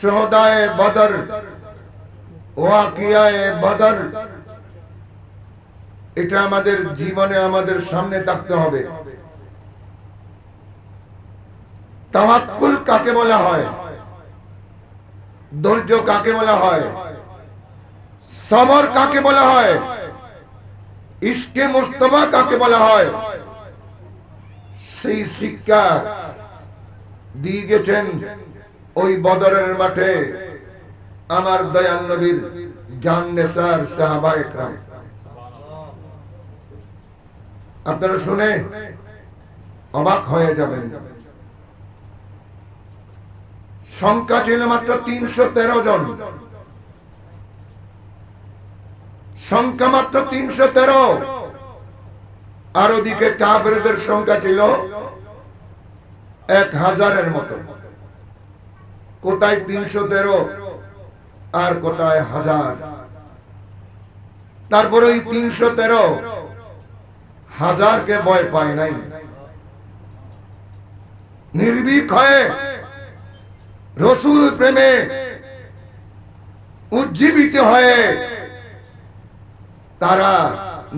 শুহাদায়ে বদর, ওয়াকিয়ায়ে বদর, এটা আমাদের জীবনে আমাদের সামনে থাকতে হবে। তাওয়াক্কুল কাকে বলা হয়, ধৈর্য কাকে বলা হয়, সবর কাকে বলা হয়, ইশকে মুস্তাফা কাকে বলা হয়, সেই শিক্ষা দিয়ে গেছেন ওই বদরের মাঠে আমার দয়াল নবীর জাননেসার সাহাবায়ে কেরাম। আপনারা শুনে অবাক হয়ে যাবেন। সংখ্যা ছিল মাত্র 313 জন, সংখ্যা মাত্র 313। আর ওদিকে কাফেরদের সংখ্যা ছিল 1000-এর মতো। কোথায় 313 আর কোথায় 1000। তারপরে ওই 313 1000-কে ভয় পায় নাই, নির্ভীক হয়ে রাসূল প্রেমে উজ্জীবিত হয়ে তারা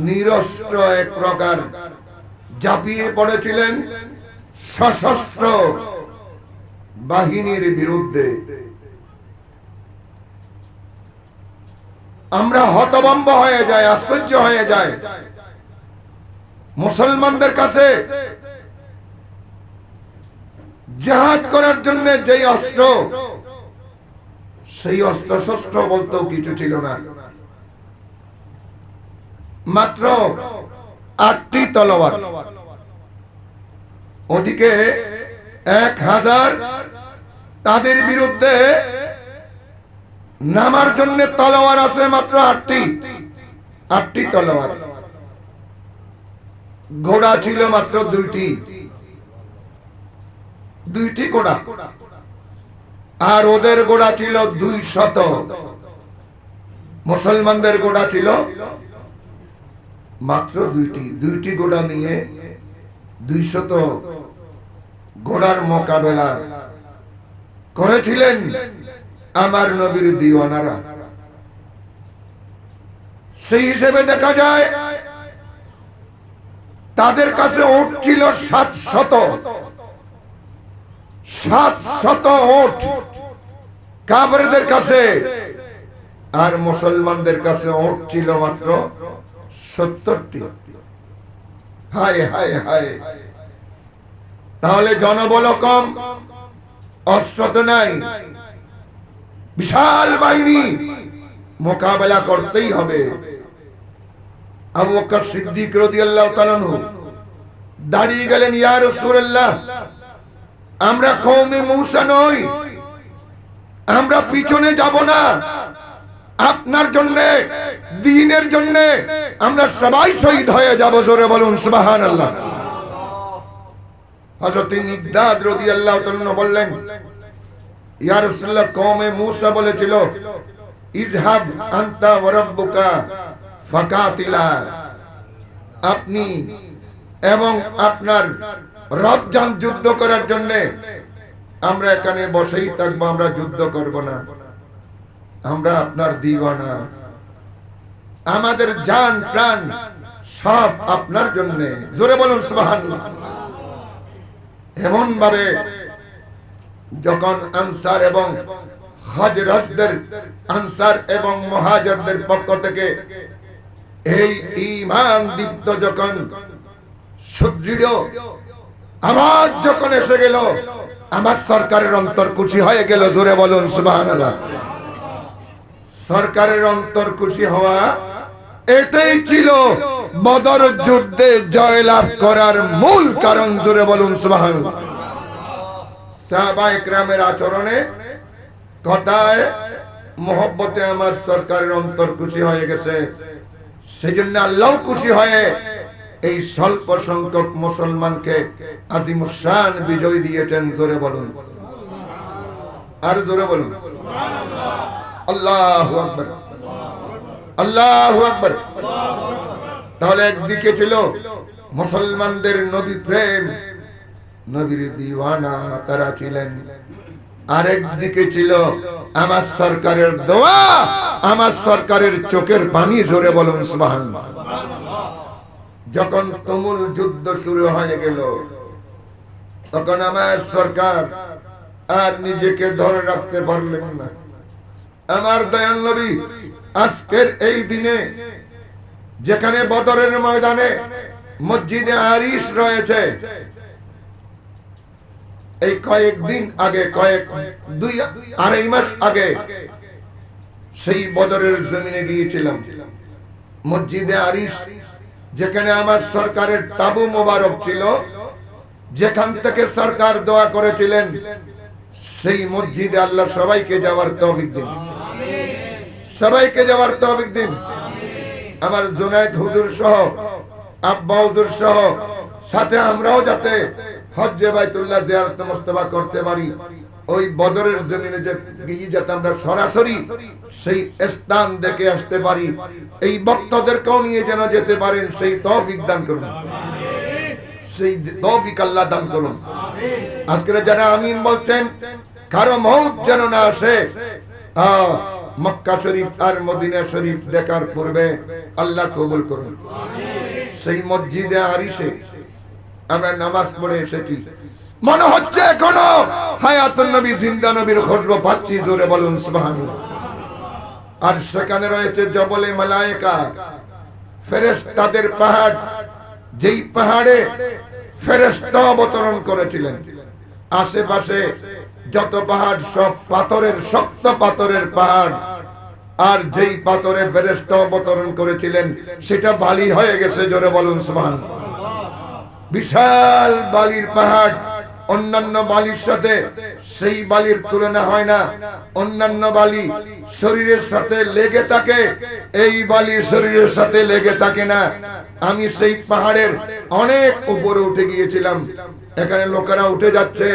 নিরস্ত্র এক প্রকার ঝাঁপিয়ে পড়েছিলেন সশস্ত্র বাহিনীর বিরুদ্ধে। আমরা হতভম্ব হয়ে যাই, আশ্চর্য হয়ে যায়। মুসলমানদের কাছে জিহাদ করার জন্য যেই অস্ত্র, সেই অস্ত্র শস্ত্র বলতেও কিছু ছিল না। মাত্র 8টি তলোয়ার, ওদিকে 1000 তাদের বিরুদ্ধে নামার জন্য তলোয়ার আছে মাত্র 8টি তলোয়ার। ঘোড়া ছিল মাত্র 2টি ঘোড়া, আর ওদের ঘোড়া ছিল 200। মুসলমানদের ঘোড়া ছিল মাত্র 2টি ঘোড়া নিয়ে 200 ঘোড়ার মোকাবেলা করেছিলেন আমার নবীর দিওয়ানারা। সেই হিসেবে দেখা যায় তাদের কাছে উট ছিল 700 উট কাফেরদের কাছে, আর মুসলমানদের কাছে উট ছিল মাত্র 70টি। হায় হায় হায়! তাহলে জনবল কম, অস্ত্র তো নাই, বিশাল বাহিনী মোকাবেলা করতেই হবে। আবু বকর সিদ্দিক রাদিয়াল্লাহু তাআলা আনহু দাঁড়িয়ে গেলেন, ইয়া রাসূলুল্লাহ, আমরা কওমে মূসা নই, আমরা পিছনে যাব না, আপনার জন্য, দ্বীনের জন্য আমরা সবাই শহীদ হয়ে যাব। জোরে বলুন সুবহানাল্লাহ। হযরত মিকদাদ রাদিয়াল্লাহু তাআলা বললেন, ইয়া রাসূলুল্লাহ, কওমে মূসা বলেছিল, ইযহাব আনতা ওয়া রাব্বুকা ফাকাতিলা, আপনি এবং আপনার রব যান যুদ্ধ করার জন্য, আমরা এখানে বসেই থাকবো, আমরা যুদ্ধ করব না, আমরা আপনার দিওয়ানা, আমাদের জান প্রাণ সব আপনার জন্য। জোরে বলুন সুবহানাল্লাহ। এমন ভাবে যখন আনসার এবং হাজরাজদের, আনসার এবং মুহাজিরদের পক্ষ থেকে এই ঈমান দীপ্ত যখন সুদৃঢ় আওয়াজ যখন এসে গেল, আমার সরকারের অন্তর খুশি হয়ে গেল। জোরে বলুন সুবহানাল্লাহ। সরকারের অন্তর খুশি হওয়া এটাই ছিল বদর যুদ্ধে জয়লাভ করার মূল কারণ। জোরে বলুন সুবহানাল্লাহ। সাহাবায়ে কেরামের আচরণে, কথায়, মহব্বতে আমার সরকারের অন্তর খুশি হয়ে গেছে। সেজন্য আল্লাহ খুশি হয়ে এই স্বল্প সংখ্যক মুসলমানকে আজিমুশান বিজয় দিয়েছেন। জোরে বলুন, আর জোরে বলুন সুবহানাল্লাহ। আল্লাহু আকবার, আল্লাহু আকবার। তাহলে একদিকে ছিল মুসলমানদের নবী প্রেম, নবীর দিওয়ানা তারা ছিলেন, আরেকদিকে ছিল আমার সরকারের দোয়া, আমার সরকারের চোখের পানি। জোরে বলুন সুবহানাল্লাহ। যখন তুমুল যুদ্ধ শুরু হয়ে গেল, তখন আমার সরকার আর নিজেকে ধরে রাখতে পারলেন না। আমার দয়াল নবী আজকের এই দিনে, যেখানে বদরের ময়দানে মসজিদে আরিশ রয়েছে, এই কয়েকদিন আগে, দুই আড়াই মাস আগে সেই বদরের জমিনে গিয়েছিলাম। মসজিদে আরিশ, যেখানে আমার সরকারের তাবু মোবারক ছিল, যেখান থেকে সরকার দোয়া করেছিলেন, সেই মসজিদে আল্লাহ সবাইকে যাওয়ার তৌফিক দিন, সবাইকে যাওয়ার তৌফিক দিন। আমার জুনায়েদ হুজুর সহ, আব্বা হুজুর সহ, সাথে আমরাও যাতে হজ্জে বাইতুল্লাহ জিয়ারত মুস্তাফা করতে পারি, ওই বদরের জমিনে গিয়ে যাতে আমরা সরাসরি সেই স্থান দেখে আসতে পারি, এই ভক্তদেরকেও নিয়ে যেন যেতে পারেন, সেই তৌফিক দান করুন, সেই তৌফিক আল্লাহ দান করুন। আজকে যারা আমিন বলছেন, কারো মউত যেন না আসে। মক্কা শরীফ আর মদিনা শরীফ দেখার পূর্বে আল্লাহ কবুল করুন। সেই মসজিদে আরিশে আমরা নামাজ পড়ে এসেছি, মনে হচ্ছে এখনো হায়াতুন নবী, জিন্দা নবীর খুশবু পাচ্ছি। জোরে বলুন সুবহানাল্লাহ। আর সেখানে রয়েছে জবলে মালায়েকা, ফেরেশতাদের পাহাড়, যেই পাহাড়ে ফেরেশতা অবতরণ করেছিলেন। আশেপাশে যত পাহাড় সব পাথরের, শক্ত পাথরের পাহাড়, আর যেই পাথরে ফেরেশতা অবতরণ করেছিলেন সেটা বালি হয়ে গেছে। জোরে বলুন সুবহানাল্লাহ। বিশাল বালির পাহাড়, অন্যান্য বালির সাথে সেই বালির তুলনা হয় না। অন্যান্য বালি শরীরের সাথে লেগে থাকে, এই বালি শরীরের সাথে লেগে থাকে না। আমি সেই পাহাড়ের অনেক উপরে উঠে গিয়েছিলাম, এখানে লোকেরা উঠে যাচ্ছে,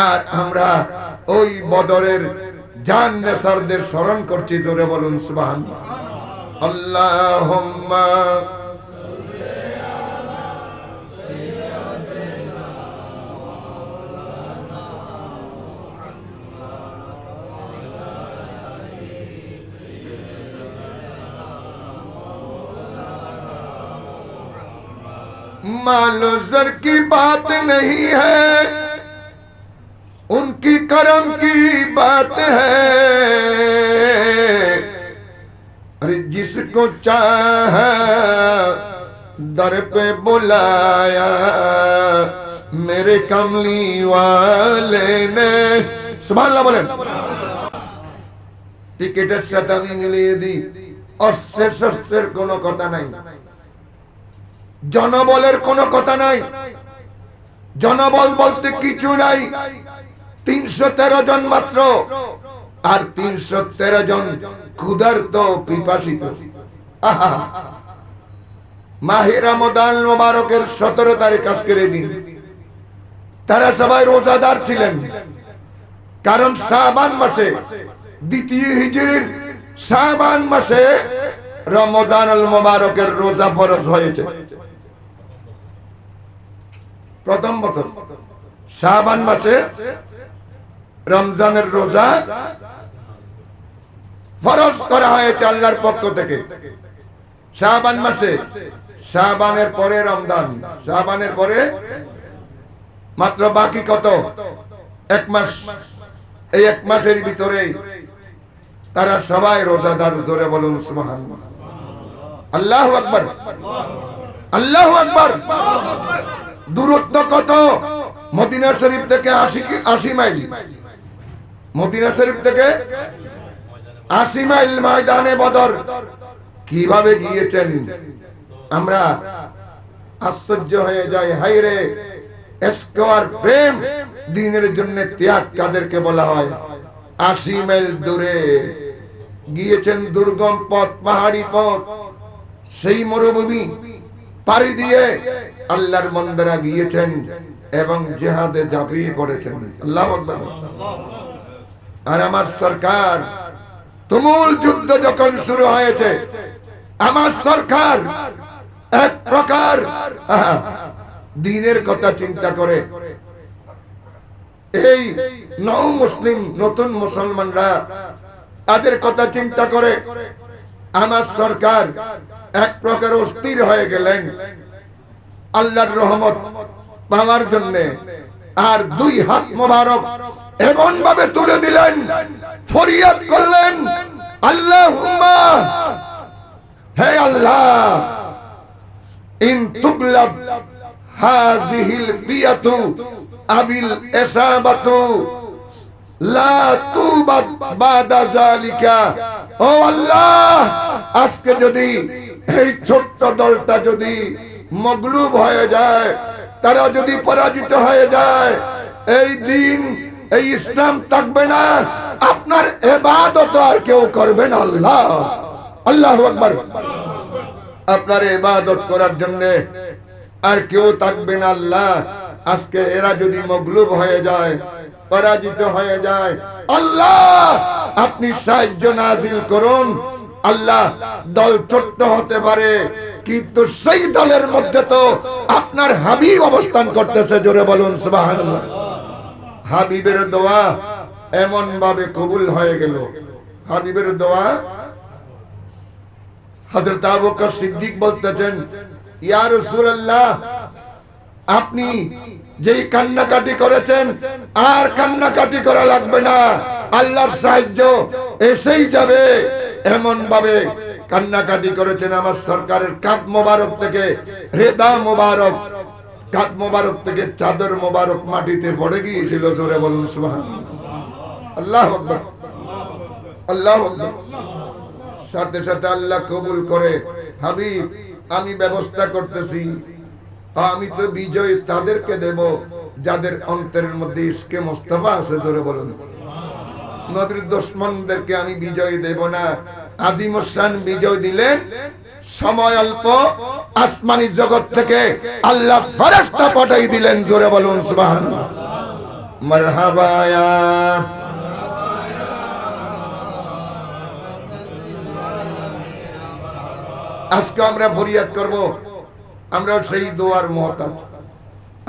আর আমরা ওই বদরের জান নেসারদের স্মরণ করছি। জোরে বলুন সুবহানাল্লাহ। আল্লাহুম্মা मालो ज़र की बात नहीं है, उनकी करम की बात है। अरे जिसको चाहा दर पे बुलाया, मेरे कमली वाले ने। सुभानअल्लाह बोलें। टिकेटेर साथे आमि मिलिয়ে দিই, অস্ত্রের কোনো কথা নাই, জনবলের কোনো কথা নাই, জনবল বলতে কিছু নাই। 313 জন মাত্র, আর 313 জন ক্ষুধার্ত পিপাসিত। মাহে রমাদান মুবারকের 17 তারিখ আজকের দিন, তারা সবাই রোজাদার ছিলেন। কারণ শাবান মাসে, দ্বিতীয় হিজরির শাবান মাসে রমাদানুল মুবারকের রোজা ফরজ হয়েছে। প্রথম বছর শাবান মাসে রমজানের রোজা ফরজ করা হয়েছে আল্লাহর পক্ষ থেকে। শাবান মাসে, শাবানের পরে রমজান, শাবানের পরে মাত্র বাকি কত? 1 মাস। এই 1 মাসের ভিতরে তারা সবাই রোজাদার। জোরে বলুন সুবহানাল্লাহ। আল্লাহু আকবার, আল্লাহু আকবার। দূরত্ব কত? মদিনা শরীফ থেকে 80 মাইল, মদিনা শরীফ থেকে 80 মাইল ময়দানে বদর কিভাবে গিয়েছেন আমরা আশ্চর্য হয়ে যাই। হায়রে, এসকোয়ার প্রেম, দ্বীনের জন্য ত্যাগ কাদেরকে বলা হয়? 80 মাইল দূরে গিয়েছেন, দুর্গম পথ, পাহাড়ি পথ, সেই মরুভূমি পাড়ি দিয়ে আল্লাহর মন্দিরে গিয়েছেন এবং জিহাদে ঝাঁপিয়ে পড়েছেন। আল্লাহু আকবার। আর আমার সরকার, তুমুল যুদ্ধ যখন শুরু হয়েছে, আমার সরকার এক প্রকার দ্বীনের কথা চিন্তা করে এই নও মুসলিম নতুন মুসলমানরা তাদের কথা চিন্তা করে আমার সরকার এক প্রকার অস্থির হয়ে গেলেন আল্লাহর রহমত পাওয়ার জন্য। আর দুই হাত মোবারক এমন ভাবে তুলে দিলেন, ফরিয়াদ করলেন, আল্লাহুম্মা, হে আল্লাহ, ইন তুগলাব হাযিহিল বিয়াতু আবিল ইসাবাতু লা তুবাদ বাদা যালিকা। ও আল্লাহ, আজকে যদি এই ছোট্ট দলটা যদি মগলুব হয়ে যায়, তারা যদি পরাজিত হয়ে যায়, এই দিন এই ইসলাম থাকবে না, আপনার ইবাদত আর কেউ করবে না। আল্লাহ, আল্লাহু আকবার। আপনার ইবাদত করার জন্য আর কেউ থাকবে না। আল্লাহ, আজকে এরা যদি মগলুব হয়ে যায়, পরাজিত হয়ে যায়, আল্লাহ আপনি সাহায্য নাজিল করুন। আল্লাহ, দল ছোট্ট হতে পারে, কিন্তু সেই দলের মধ্যে তো আপনার হাবিব অবস্থান করতেছে। জোরে বলুন সুবহানাল্লাহ। হাবিবের দোয়া এমন ভাবে কবুল হয়ে গেল। হাবিবের দোয়া, হযরত আবু বকর সিদ্দিক বলতেছেন, ইয়া রাসূলুল্লাহ, আপনি যেই কান্নাকাটি করেছেন আর কান্নাকাটি করা লাগবে না, আল্লাহর সাহায্য এসেই যাবে। এমন ভাবে কান্নাকাটি করেছেন, আমার সরকারের কাঁধ মোবারক থেকে, রেদা মোবারক, কাঁধ মোবারক থেকে চাদর মোবারক মাটিতে পড়ে গিয়েছিল। জোরে বলুন সুবহানাল্লাহ। আল্লাহু আকবার, আল্লাহু আকবার। সাথে সাথে আল্লাহ কবুল করে, হাবিব আমি ব্যবস্থা করতেছি, আমি তো বিজয় তাদেরকে দেব যাদের অন্তরের মধ্যে ইশকে মুস্তাফা আছে। জোরে বলুন। নবীর দুশমনদেরকে আমি বিজয় দেব না। আজিমুস শান বিজয় দিলেন। সময় অল্প, আসমানি জগৎ থেকে আল্লাহ ফেরেশতা পাঠিয়ে দিলেন। জোরে বলুন সুবহানাল্লাহ। মারহাবা ইয়া, আজকে আমরা ফরিয়াদ করব, আমরা সেই দোয়ার মুহতাজ।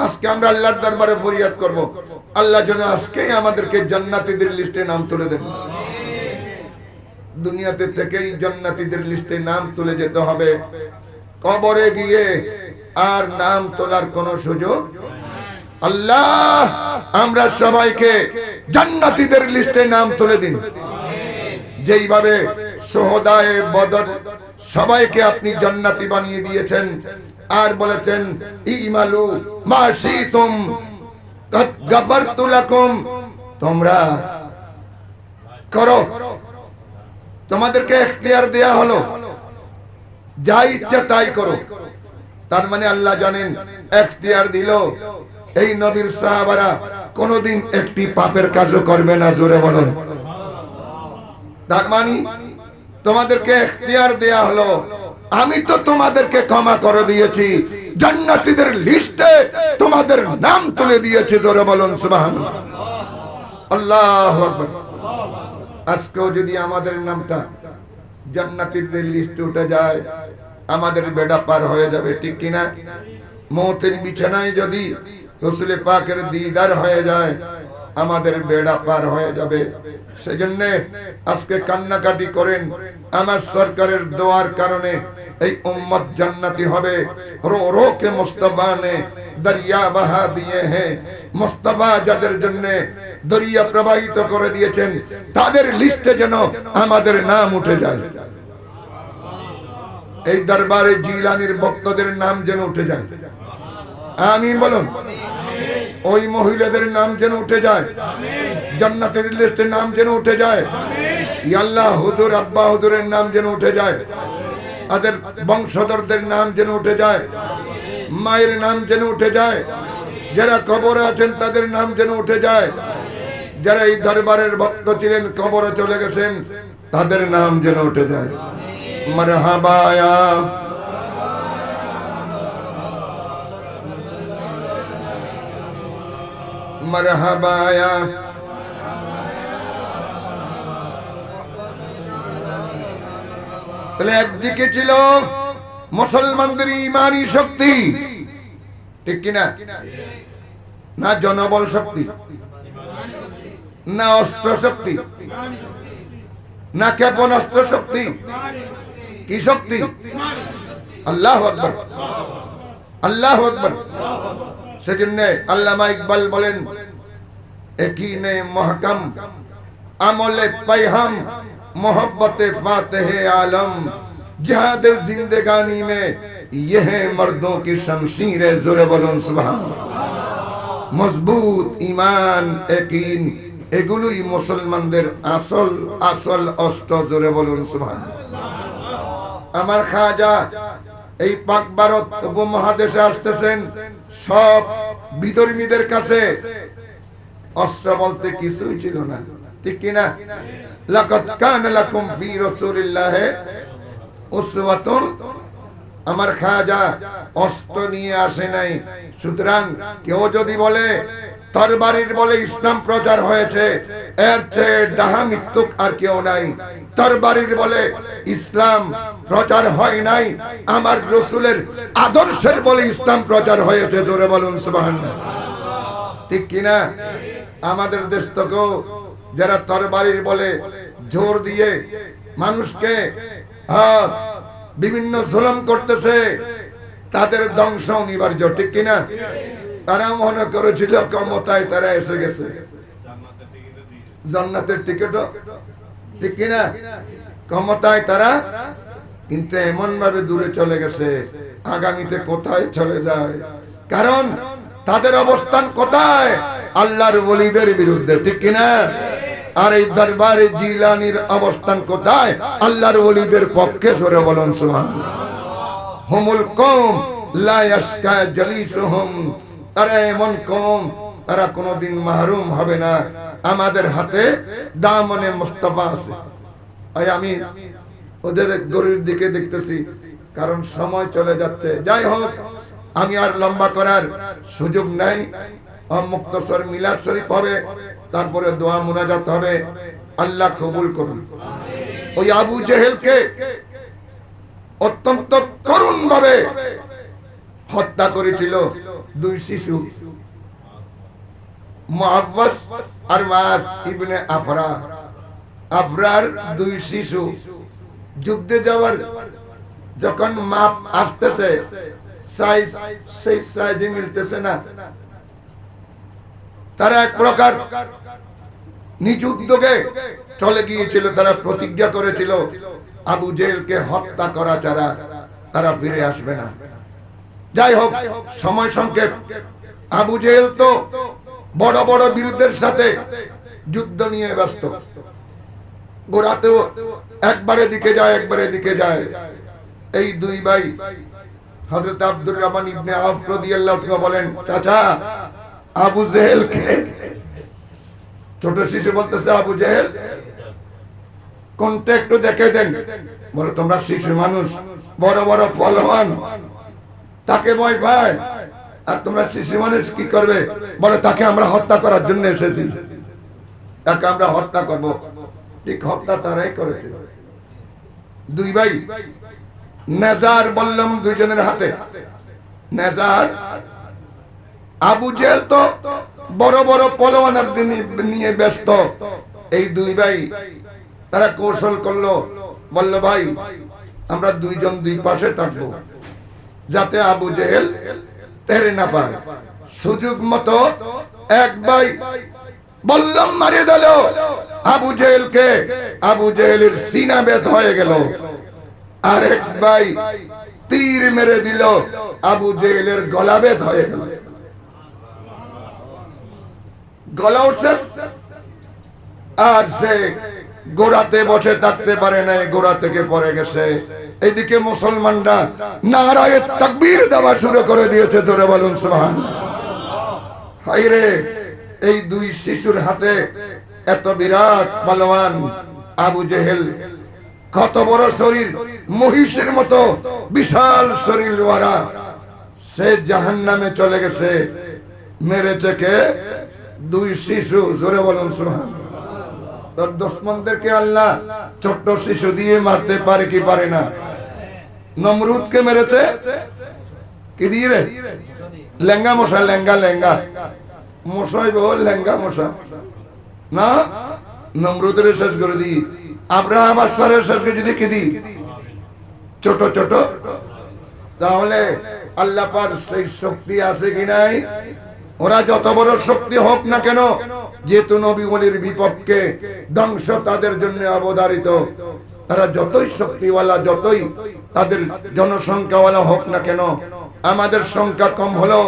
আজকে আমরা আল্লাহর দরবারে ফরিয়াদ করব, আল্লাহ যেন আজকেই আমাদেরকে জান্নাতীদের লিস্টে নাম তুলে দেন। দুনিয়াতে থেকেই জান্নাতীদের লিস্টে নাম তুলে যেতে হবে। কবরে গিয়ে আর নাম তোলার কোনো সুযোগ। আল্লাহ, আমরা সবাইকে জান্নাতীদের লিস্টে নাম তুলে দিন। যেইভাবে শুহাদায়ে বদর সবাইকে আপনি জান্নাতি বানিয়ে দিয়েছেন, আর বলেছেন ইমালু মা শিতুম কাদ গাফারতু লাকুম, তোমরা করো, তোমাদেরকে ইখতিয়ার দেয়া হলো, যা ইচ্ছা তাই করো। তার মানে আল্লাহ জানেন, ইখতিয়ার দিল, এই নবীর সাহাবারা কোনোদিন একটি পাপের কাজও করবে না। জোরে বলুন। তার মানে তোমাদেরকে ইখতিয়ার দেয়া হলো, আমি তো তোমাদেরকে ক্ষমা করে দিয়েছি, জান্নাতীদের লিস্টে তোমাদের নাম তুলে দিয়েছি। জোরে বলুন সুবহানাল্লাহ। আল্লাহু আকবার। আজকেও যদি আমাদের নামটা জান্নাতীদের লিস্টে উঠে যায়, আমাদের বেড়া পার হয়ে যাবে, ঠিক কিনা? মওতের বিছানায় যদি রাসূল পাকের দিদার হয়ে যায়, আমাদের বেড়া পার হয়ে যাবে। সেজন্য আজকে কান্নাকাটি করেন, আমার সরকারের দোয়ার কারণে এই উম্মত জান্নাতি হবে। রো রো কে মুস্তাফা নে দরিয়া বহা দিয়ে হ্যাঁ, মুস্তাফা যাদের জন্য দরিয়া প্রবাহিত করে দিয়েছেন, তাদের লিস্টে যেন আমাদের নাম উঠে যায়। এই দরবারে জিলানীর ভক্তদের নাম যেন উঠে যায়। আমিন বলুন। ওই মহিলাদের নাম যেন উঠে যায়, জান্নাতের লিস্টে নাম যেন উঠে যায়। ইয়া আল্লাহ, হুজুর আব্বা হুজুরের নাম যেন উঠে যায়, তাদের বংশধরদের নাম যেন উঠে যায়, মায়ের নাম যেন উঠে যায়, যারা কবরে আছেন তাদের নাম যেন উঠে যায়, যারা এই দরবারের ভক্ত ছিলেন কবরে চলে গেছেন তাদের নাম যেন উঠে যায়। মারহাবা ইয়া, মারহাবা ইয়া। তাহলে একদিকে ছিল মুসলমানদের ইমানি শক্তি, ঠিক কিনা? না জনবল শক্তি? না অস্ত্র শক্তি, না ক্ষেপণাস্ত্র শক্তি? কি শক্তি? আল্লাহু আকবার, আল্লাহু আকবার। সেজন্য আল্লামা ইকবাল বলেন, একিনে মহকম আমলে पैहम मोहब्बते फातिहे आलम जिहाद जिंदगानी में ये है मर्दों की शमशीरें। जोरे बोलुन सुभान। मजबूत ईमान यकीन এগুলোই মুসলমানদের আসল আসল অস্ত্র। জোরে বলুন সুবহান। আমার খাজা এই পাক ভারত উপমহাদেশে আসতেছেন, সব বিধর্মীদের কাছে অস্ত্র বলতে কিছুই ছিল না, ঠিক কি না? লাকাদ কানা লাকুম ফি রাসূলিল্লাহি উসওয়াতুন। আমার খাজা অস্ত্র নিয়ে আসে নাই। সুতরাং কেউ যদি বলে তরবারির বলে ইসলাম প্রচার হয়েছে, এর চেয়ে ডাহা মিথ্যুক আর কেউ নাই। তরবারির বলে ইসলাম প্রচার হয় নাই, আমার রাসূলের আদর্শের বলে ইসলাম প্রচার হয়েছে। জোরে বলুন সুবহানাল্লাহ, ঠিক কি না? আমাদের দেশ থেকেও যারা তরবারির বলে জোর দিয়ে মানুষকে বিভিন্ন জুলুম করতেছে, তাদের ধ্বংস অনিবার্য, ঠিক কি না? তারা মনে করেছিল ক্ষমতায় তারা এসে গেছে, জান্নাতের টিকিটও, ঠিক কি না? ক্ষমতায় তারা, কিন্তু এমন ভাবে দূরে চলে গেছে, আগামীতে কোথায় চলে যায়? কারণ তাদের অবস্থান কোথায়? আল্লাহর ওলিদের বিরুদ্ধে, ঠিক কি না? আর এই দরবারে জিলানির অবস্থান কোথায়? আল্লাহর ওলিদের পক্ষে। জোরে বলুন সুবহানাল্লাহ। হুমুল কওম লা ইয়াশকা জালিসুহুম। তারা এমন কওম, তারা কোনোদিন মাহরুম হবে না। আমাদের হাতে দামনে মুস্তাফা আছে। আমি ওদের গরুর দিকে দেখতেছি, কারণ সময় চলে যাচ্ছে। যাই হোক, আমি আর লম্বা করার সুযোগ নাই। মুক্তসর মিলাদ শরীফ হবে, তারপরে দোয়া মুনাজাত হবে। আল্লাহ কবুল করুন। ওই আবু জেহেলকে অত্যন্ত করুণ ভাবে হত্যা করেছিল দুই শিশু, মুআওয়াজ আর মাস ইবনে আফরা। আফরার দুই শিশু যুদ্ধে যাওয়ার যখন মাপ আসতেছে, সাইজ সেই সাইজে মিলতেছে না, তারা এক প্রকার নিজ উদ্যোগে চলে গিয়েছিল। তারা প্রতিজ্ঞা করেছিল আবু জেহেলকে হত্যা করা ছাড়া তারা ফিরে আসবে না। যাই হোক, সময় সংক্ষেপ। আবু জেহেল তো বড় বড় বীরদের সাথে যুদ্ধ নিয়ে ব্যস্ত। গোরাতেও একবারে দিকে যায়, একবারে দিকে যায়। এই দুই ভাই হযরত আব্দুর রহমান ইবনে আওফ রাদিয়াল্লাহু তাআলা বলেন, চাচা আবু জেহেলকে, ছোট শিশু বলতেছে আবু জেহেল কোনটা একটু দেখে দেন। বলে, তোমরা শিশু মানুষ, বড় বড় পহলওয়ান, তাকে ভয় পায়, আর তোমরা শিশু মানুষ কি করবে? বলে, তাকে আমরা হত্যা করার জন্য এসেছি, তাকে আমরা হত্যা করব। ঠিক হত্যা তারাই করেছে। দুই ভাই নেজার বললাম দুইজনের হাতে। নেজার, আবু জেহেল তো বড় বড় পহলওয়ানের নিয়ে ব্যস্ত। এই দুই ভাই তারা কৌশল করলো, বলল, ভাই আমরা দুইজন দুই পাশে থাকবো, যাতে আবু জেহেল তেরে না পায়। সুযোগ মতো এক ভাই বললাম মারিয়ে দিল আবু জেহেলকে। আবু জেহেলের সিনা বেদ হয়ে গেল। আর এক ভাই তীর মেরে দিল, আবু জেহেলের গলা বেদ হয়ে গেল। গলা উঠছে, আর সে গোড়াতে বসে থাকতে পারে না, গোড়া থেকে পড়ে গেছে। এইদিকে মুসলমানরা নারায়ে তাকবীর দেওয়া শুরু করে দিয়েছে। জোরে বলুন সুবহানাল্লাহ। হায়রে, এই দুই শিশুর হাতে এত বিরাট পালোয়ান আবু জেহেল, কত বড় শরীর, মহিষের মতো বিশাল শরীর ওয়ারা, সে জাহান্নামে চলে গেছে। মেরেছে কে? দুই শিশু। জোরে বলুন সুবহানাল্লাহ। তোর দুশমনদেরকে আল্লাহ ছোট্ট শিশু দিয়ে মারতে পারে কি পারে না? নমরুদকে মেরেছে কি দিয়ে রে? লেঙ্গা মশা, লেঙ্গা লেঙ্গা মশাই বহু লেঙ্গা মশা। না, নমরুদের শেষ করে দিই, আব্রাহাম বাদশাহের শেষ করে যদি কি দিই ছোট ছোট, তাহলে আল্লাহ পাক সেই শক্তি আছে কি নাই? ওরা যত বড় শক্তি হোক না কেন, যেহেতু নবী ওলির বিপক্ষে ধ্বংস তাদের জন্য অবধারিত, তারা যতই শক্তিওয়ালা, যতই তাদের জনসংখ্যাওয়ালা হোক না কেন, আমাদের সংখ্যা কম হলেও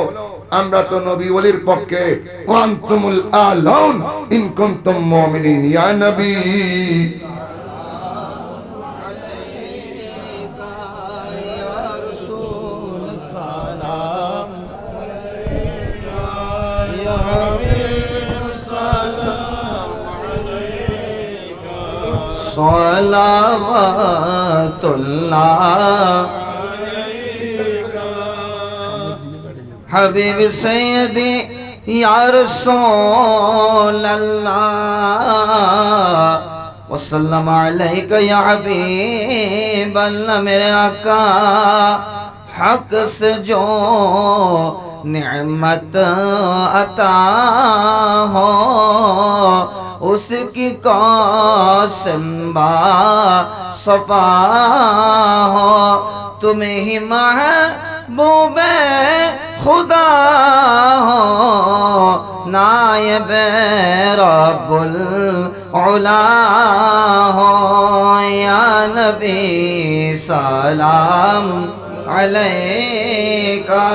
আমরা তো নবী ওলির পক্ষে। ওয়ান্তুমুল আলাউন ইন কুনতুম মুমিনিন ইয়া নবী। सलावतुल्लाह हबीब सैयदी या रसूल अल्लाह वसल्लम अलैका या हबीब अल्लाह। मेरे आका हक से जो नेमत अता हो उसकी कसम सफा हो, तुम्हें ही महबूब खुदा हो, नायब रब्बुल उला हो। या नबी सलाम अलैका,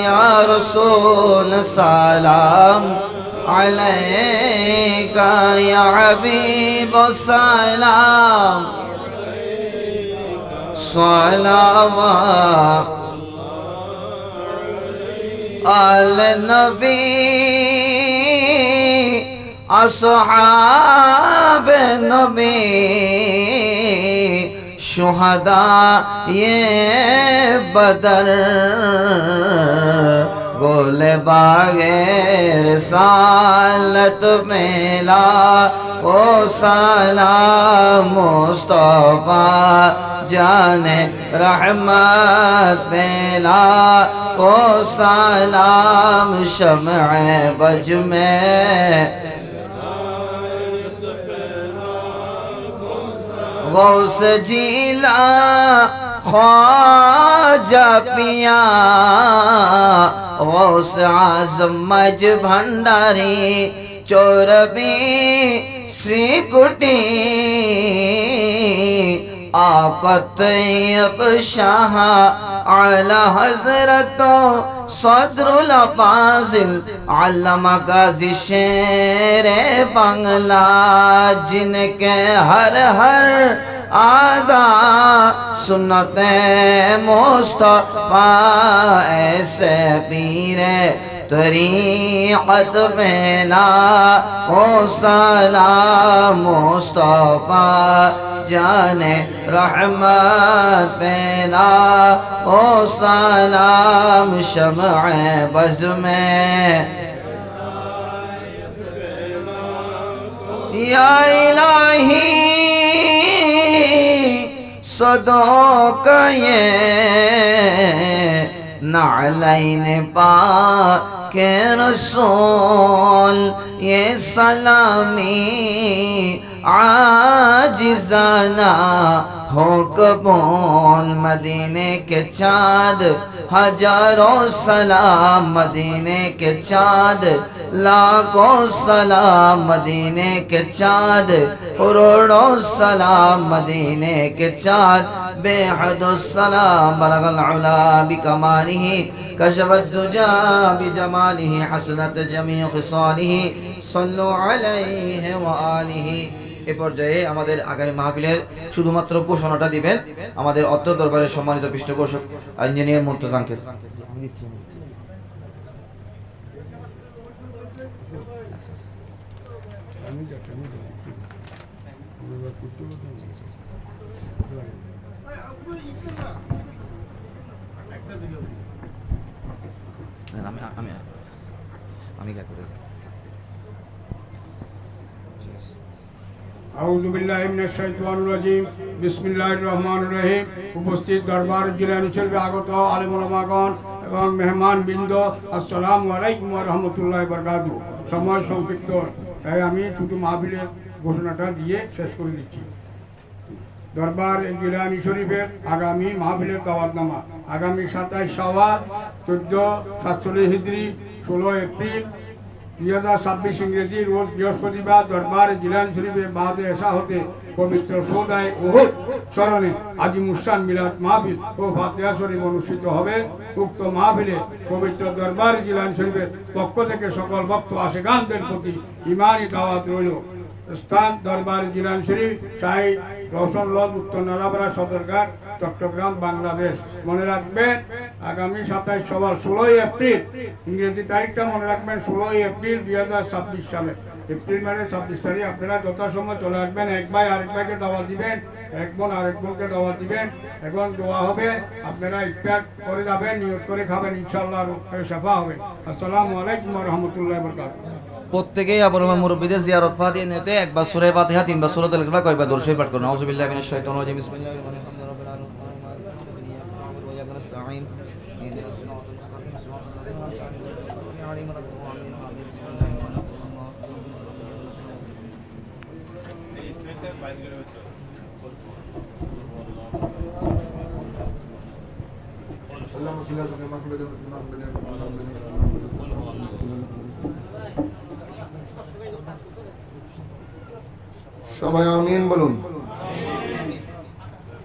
या रसूल सलाम अलैका, या हबीब सलाम सलावत अल नबी असहाब नबी शुहदा ये बदर गोले बागेर सालत मेला ओ सलाम मुस्तफा जाने रहमत मेला ओ सलाम शम्अ बज में गौस जिला ख्वाजा पिया गौस आज़म मज भंडारी चोरबी श्री कुटी आकत अब शाह आला हजरतो सदरुल फाजिल अल्लामा गाजी शेर बांग्ला जिनके हर हर आदा सुन्नते मुस्तफा ऐसे पीरे तरीक़त मेला ओ सलाम मुस्तफा जाने रहमत पेला ओ सलाम शम्अ बज़ में या इलाही सदों का ये नालैन पा के रसूल ये सलामी आजिज़ाना हो कबूल मदीने के चाँद हजारों सलाम मदीने के चाँद लाखों सलाम मदीने के चाँद करोड़ों सलाम मदीने के चाँद बेहद सलाम बलगल उला बिकमालिही कशफत दुजा बिजमालिही हसनत जमी खिसालिही सल्लु अलैहि व आलिही। এ পর্যায়ে আমাদের আগামী মাহফিলের শুধুমাত্র ঘোষণাটা দিবেন আমাদের অত্র দরবারের সম্মানিত পৃষ্ঠপোষক ইঞ্জিনিয়ার মুর্তজা আঙ্কেল। আমি কে করে আউযু বিল্লাহি মিনাশ শাইতানির রাজীম বিসমিল্লাহির রহমানির রহিম। উপস্থিত দরবার জেলানিসের আগত আলেম ওলামাগণ এবং মেহমান বৃন্দ, আসসালামু আলাইকুম ওয়া রাহমাতুল্লাহি ওয়া বারাকাতুহু। সময় সংক্ষিপ্ত, তাই আমি শুধু মাহফিলের ঘোষণাটা দিয়ে শেষ করে দিচ্ছি। দরবার জিলানী শরীফের আগামী মাহফিলের দাওয়াতনামা আগামী 27 শাওয়াল 1447 হিজরি 16 এপ্রিল 2026 ইংরেজি রোজ বৃহস্পতিবার দরবার জিলানী শরীফের বাদে এশা হতে পবিত্র সৌদায় উহুদ স্মরণে আজি মুসান মিলাদ মাহফিল ও ফাতিহা শরীফ অনুষ্ঠিত হবে। উক্ত মাহফিলে পবিত্র দরবার জিলানী শরীফের পক্ষ থেকে সকল ভক্ত আশেকানদের প্রতি ইমানি দাওয়াত রইল। স্থান দরবার জিলানী শরীফ শাহী রওশন লজ উত্তর নালাপাড়া সদরঘাট চট্টগ্রাম বাংলাদেশ। মনে রাখবেন আগামী 27 শাওয়াল 16 এপ্রিল ইংরেজি তারিখটা মনে রাখবেন 16 এপ্রিল 2026 সালে। এপ্রিল মাসের 26 তারিখ আপনারা যথাসময় চলে আসবেন। এক ভাই আরেক ভাইকে দাওয়াত দিবেন, এক বোন আরেক বোনকে দাওয়াত দিবেন। এখন দোয়া হবে, আপনারা ইফতার করে যাবেন, নিয়ত করে খাবেন, ইনশাআল্লাহ শাফা হবে। আসসালামু আলাইকুম ওয়া রাহমাতুল্লাহি ওয়া বারাকাতুহু। প্রত্যেকেই আবার মুরব্বীদের জিয়ারত ফাতিহা নিতে একবার সূরা ফাতিহা তিনবার সূরাতুল ইখলাস কয়েকবার দরুদ শরীফ পাঠ করুন। আউযুবিল্লাহি মিনাশ শাইতানির রাজিম। বিসমিল্লাহির রহমানির রহিম। রাব্বিল আলামিন ওয়া ইয়্যাকা নাস্তাঈন। ইহদিনাস সিরাতাল মুস্তাকিম। সিরাতাল লাযিনা আন'আমতা আলাইহিম গহাইরিল মাগদুবি আলাইহিম ওয়া লাদ-দাল্লিন। বিসমিল্লাহির রহমানির সবাই আমিন বলুন।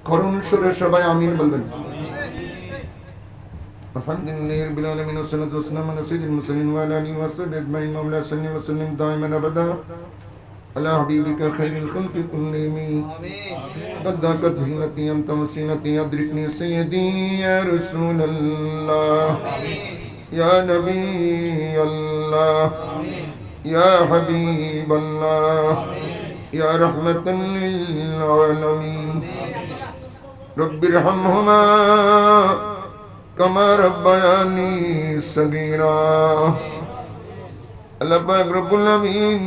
করুণ সুরে সবাই আমিন বলবেন। আলহামদুলিল্লাহি রাব্বিল আলামিন ওয়াসসালাতু ওয়াসসালামু আলা সাইয়্যিদিল মুরসালিন ওয়া আলা আলিহি ওয়া সাহবিহি আজমাইন। মাওলা সাল্লি ওয়া সাল্লিম দাইমান আবাদা আলা হাবিবিকা খাইরিল খালকি কুল্লিহিম। আদাকাত হিল্লাতি আনতা ওয়াসিলাতি আদরিকনি সাইয়্যিদি ইয়া রাসূলুল্লাহ ইয়া নবী আল্লাহ ইয়া হাবিবাল্লাহ ইয়া রাহমাতাল লিল আলামিন। রব্বিরহামহুমা কামা রাব্বায়ানি সগীরা। আল্লাহ পাক রব্বুল আমিন,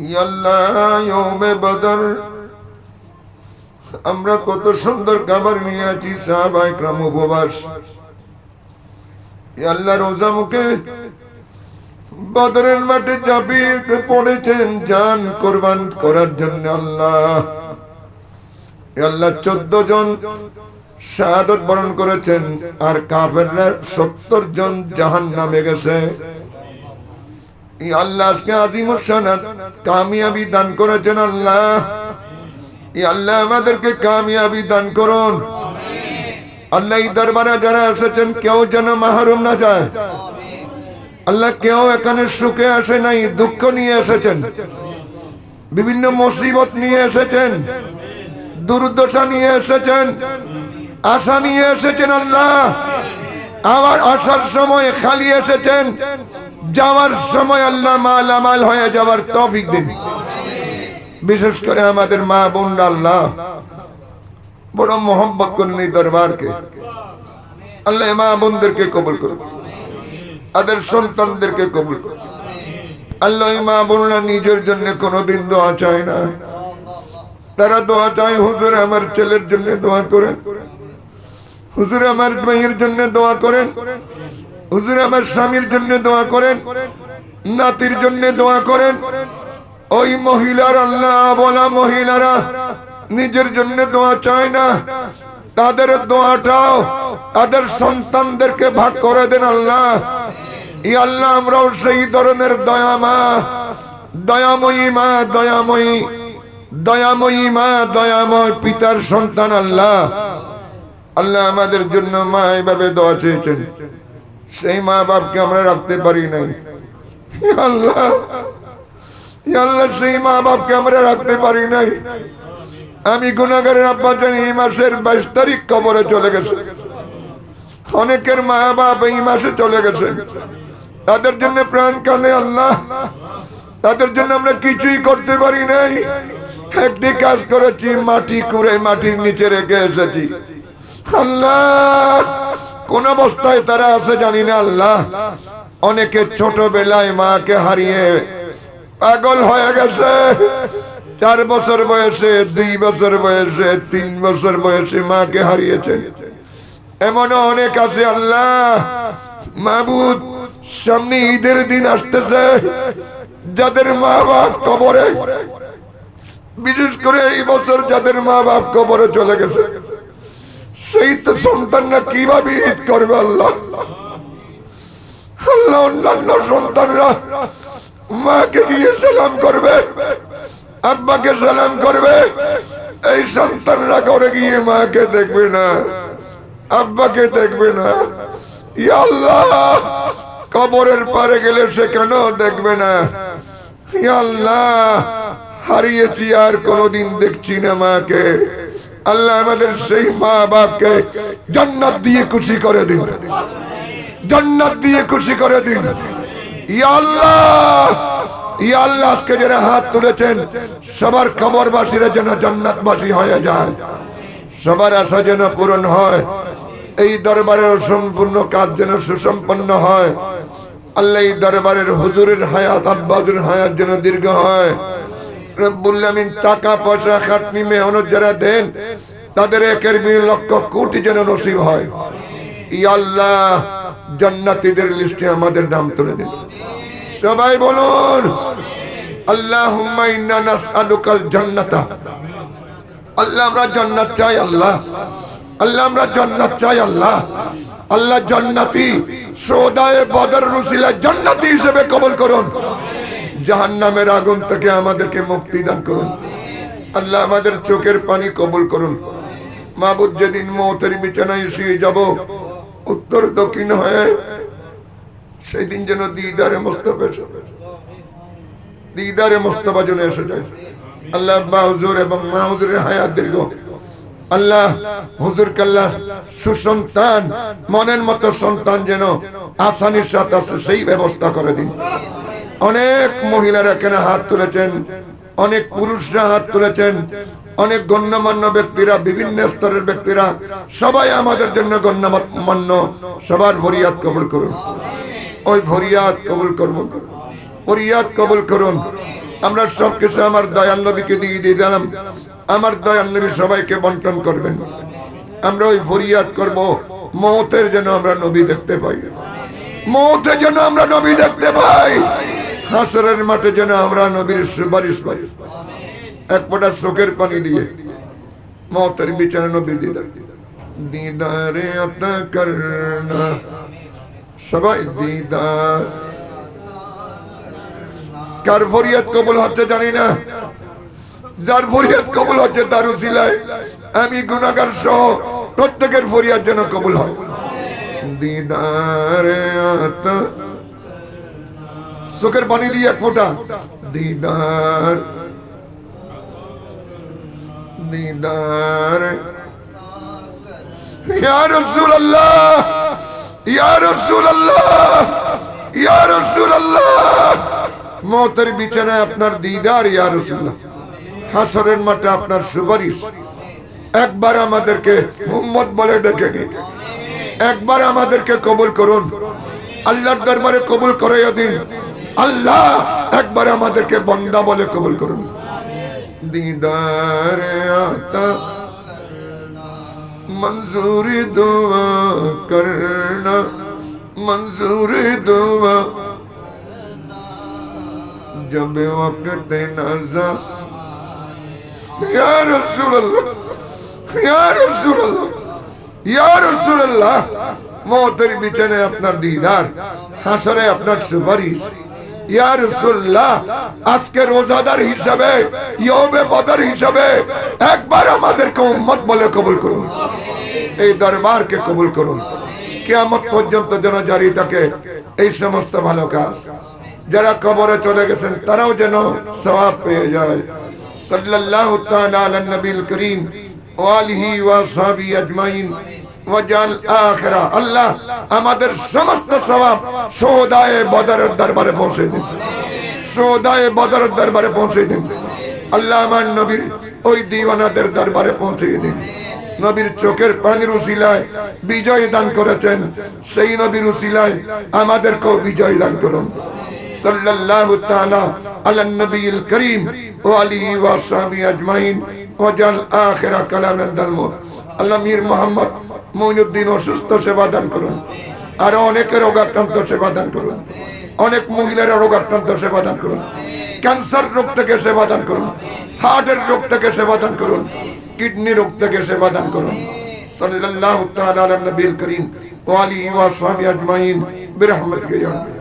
ইয়া আল্লাহ ইয়াউমে বদর আমরা কত সুন্দর খাবার নিয়ে আছি, সাহাবা ইকরাম উপবাস। ইয়া আল্লাহ রোজা মুখে বদরের মাঠে ঝাঁপিয়ে পড়েছেন জান কোরবান করার জন্য। আল্লাহ আল্লাহ 14 জন শাহাদাত বরণ করেছেন, আর কাফেররা 70 জন জাহান্নামে গেছে। আল্লাহ আজকে আজিমুস শানাত কামিয়াবি দান করেছেন। আল্লাহ আল্লাহ আমাদেরকে কামিয়াবি দান করুন। আল্লাহ এই দরবারে যারা এসেছেন কেউ যেন মাহরুম না যায়। আল্লাহ কেউ এখানে সুখে আসে নাই, দুঃখ নিয়ে এসেছেন, বিভিন্ন মুসিবত নিয়ে এসেছেন, দুর্দশা নিয়ে এসেছেন, আশা নিয়ে এসেছেন। আল্লাহ আবার আসার সময় খালি এসেছেন, যাওয়ার সময় আল্লাহ মালামাল হয়ে যাওয়ার তৌফিক দিন। বিশেষ করে আমাদের মা বোনরা আল্লাহ বড় মোহাম্মত করেন এই দরবারকে। আল্লাহ মা বোনদেরকে কবুল করুন, তাদের সন্তানদেরকে কবুল করুন। আল্লাহ মা বোনরা নিজের জন্য কোনোদিন দোয়া চায় না, তারা দোয়া চায় হুজুর আমার ছেলের জন্য দোয়া করেন, হুজুর আমার মেয়ের জন্য দোয়া করেন, হুজুর আমার স্বামীর জন্য দোয়া করেন, নাতির জন্য দোয়া করেন। ওই মহিলার আল্লাহ বলা মহিলারা নিজের জন্য দোয়া চায় না, তাদের দোয়াটাও তাদের সন্তানদেরকে ভাগ করে দেন। আল্লাহ ই আল্লাহ আমরাও সেই ধরনের দয়াময়ী মা দয়াময়ী মা দয়াময় পিতার সন্তান। আল্লাহ আল্লাহ আমাদের জন্য মা এভাবে দোয়া চেয়েছেন, সেই মা বাপকে আমরা রাখতে পারি নাই। আল্লাহ আল্লাহ সেই মা বাপকে আমরা রাখতে পারি নাই। আমি গুনাহগারের আব্বা জানি এই মাসের 22 তারিখ কবরে চলে গেছে। অনেকের মা বাপ এই মাসে চলে গেছে, তাদের জন্য প্রাণ কাঁদে। আল্লাহ তাদের জন্য আমরা কিছুই করতে পারি নাই। একটি কাজ করেছি, মাটি কুড়ে মাটির নিচে রেখে এসেছি। আল্লাহ কোন অবস্থায় তারা আছে জানি না। আল্লাহ অনেকে ছোটবেলায় মাকে হারিয়ে পাগল হয়ে গেছে। 4 বছর বয়সে, 2 বছর বয়সে, 3 বছর বয়সে মাকে হারিয়েছে। এমনও অনেক আছে। আল্লাহ মাবুদ সামনে ঈদের দিন আসতেছে, যাদের মা বাপ কবরে, বিশেষ করে এই বছর যাদের মা বাপ কবরে চলে গেছে, সেই তো সন্তানরা কিভাবে ঈদ করবে আল্লাহ। আল্লাহ অন্যান্য সন্তানরা মাকে গিয়ে সালাম করবে, আব্বাকে সালাম করবে, এই সন্তানরা করে গিয়ে মাকে দেখবে না, আব্বাকে দেখবে না। ইয়া আল্লাহ, কবরের পারে গেলে সে কেন দেখবে না? ইয়া আল্লাহ, হারিয়েছি আর কোনোদিন দেখছি না মাকে। আল্লাহ আমাদের সেই মা বাপকে জান্নাত দিয়ে খুশি করে দিন, জান্নাত দিয়ে খুশি করে দিন। ইয়া আল্লাহ, ইয়া আল্লাহ, আজকে যারা হাত তুলেছেন সবার কবরবাসীরা যেন জান্নাতবাসী হয়ে যায়, সবার আশা যেন পূরণ হয়, এই দরবারের সম্পূর্ণ কাজ যেন সুসম্পন্ন হয়। আল্লাহ এই দরবারের হুজুরের হায়াত, আব্বাজুর হায়াত যেন দীর্ঘ হয়। রব্বুল আমিন টাকা পয়সা খাটনি মেহনত যারা দেন তাদের একের লক্ষ কোটি যেন নসিব হয়। ইয়া আল্লাহ, জান্নাতীদের লিস্টে আমাদের নাম তুলে দিন। সবাই বলুন আল্লাহুম্মা ইন্না নাসআলুকাল জান্নাতা। আল্লাহ আমরা জান্নাত চাই আল্লাহ, আল্লাহ আমরা জান্নাত চাই আল্লাহ। আল্লাহ জান্নাতি সোদায়ে বদর রুসিলা জান্নাতি হিসেবে কবুল করুন। জাহান্নামের আগুন থেকে আমাদেরকে মুক্তি দান করুন। আল্লাহ আমাদের চোখের পানি কবুল করুন। মাবুদ, যেদিন মওতের বিছানায় শুয়ে যাব উত্তর দক্ষিণ হয়ে, সেই দিন যেন দিদারে মুস্তাফা, দিদারে মুস্তাফা যেন এসে যায়। আল্লাহ আব্বা হুজুর এবং মা হুজুরের হায়াত দীর্ঘ। আল্লাহ হুজুর কাল্লা সুসন্তান, মনের মতো সন্তান যেন আসানির সাথে আছে সেই ব্যবস্থা করে দিন। অনেক মহিলারা এখানে হাত তুলেছেন, অনেক পুরুষরা হাত তুলেছেন, অনেক গণ্যমান্য ব্যক্তিরা, বিভিন্ন স্তরের ব্যক্তিরা, সবাই আমাদের জন্য গণ্যমান্য। সবার ফরিয়াদ কবুল করুন, ওই ফরিয়াদ কবুল করুন, ফরিয়াদ কবুল করুন। আমরা সবকিছু আমার দয়াল নবীকে দিয়ে দিলাম, আমার দয়াল নবী সবাইকে বন্টন করবেন। আমরা ওই ফরিয়াদ করব, মওতের যেন আমরা নবী দেখতে পাই, মওতে যেন আমরা নবী দেখতে পাই, হাসরের মাঠে যেন আমরা নবীর সুপারিশ পাই। এক ফোঁটা চোখের পানি দিয়ে মওতের বিচারে নবী দিদারে আতা করনা, সবাই দিদার। কার ফরিয়াদ কবুল হচ্ছে জানি না, যার ফরিয়াদ কবুল হচ্ছে তার উসিলায় আমি গুনাহগার সহ প্রত্যেকের ফরিয়াদ যেন কবুল হয়। দিদারে আতা, চোখের পানি দিয়ে এক ফোঁটা দিদার, দিদার। ইয়া রাসূলুল্লাহ, ইয়া রাসূলুল্লাহ, ইয়া রাসূলুল্লাহ, মওতের বিছানায় আপনার দিদার ইয়া রাসূলুল্লাহ, হাসরের মাঠে আপনার সুপারিশ। একবার আমাদেরকে উম্মত বলে ডেকে নিন, একবার আমাদেরকে কবুল করুন, আল্লাহর দরবারে কবুল করাইয়া দিন। আল্লাহ একবার আমাদেরকে বান্দা বলে কবুল করুন। দিদারে আতা मंजूरी दुआ करना, मंजूरी दुआ जब वक्त नज़ा। या रसूल अल्लाह, या रसूल अल्लाह, या रसूल अल्लाह, मौतेर बिछाने আপনার দিদার, হাসরে আপনার সুপারিশ। ইয়া রাসূলুল্লাহ, আজকে রোজাদার হিসাবে, ইয়মে বদর হিসাবে একবার আমাদেরকে উম্মত বলে কবুল করুন, এই দরবারকে কবুল করুন। কিয়ামত পর্যন্ত যেন জারি থাকে এই সমস্ত ভালো কাজ। যারা কবরে চলে গেছেন তারাও যেন সওয়াব পেয়ে যায়। সাল্লাল্লাহু তাআলা আলা নবিল করিম ওয়া আলিহি ওয়া সাহবিহি আজমাইন ওয়াজাল আখিরা। আল্লাহ আমাদের সমস্ত সওয়াব শুহাদায়ে বদরের দরবারে পৌঁছে দিন, শুহাদায়ে বদরের দরবারে পৌঁছে দিন। আল্লাহ আমার নবীর ওই দিওয়ানাদের দরবারে পৌঁছে দিন। নবীর চোখের পানির উসিলায় বিজয় দান করেছেন, সেই নবীর উসিলায় আমাদেরকেও বিজয় দান করুন। সাল্লাল্লাহু তাআলা আলা নবিল করিম ওয়া আলিহি ওয়া সাহবিহি আজমাইন ওয়াজাল আখিরা কালামান দাল মউত। আল্লাহ মীর মোহাম্মদ মঈনুদ্দিন অসুস্থ সেবা দান করুন, আর অনেকের রোগাক্রান্ত সেবা দান করুন। অনেক মহিলারা রোগ আক্রান্ত সেবা দান করুন, ক্যান্সার রোগ থেকে সেবা দান করুন, হার্টের রোগ থেকে সেবা দান করুন, কিডনি রোগ থেকে সেবা দান করুন। সাল্লাল্লাহু তাআলা আলা নবিল করিম ওয়া আলিহি ওয়া সাহবিহি আজমাইন বিরহমাতিকা ইয়া রাব্বি।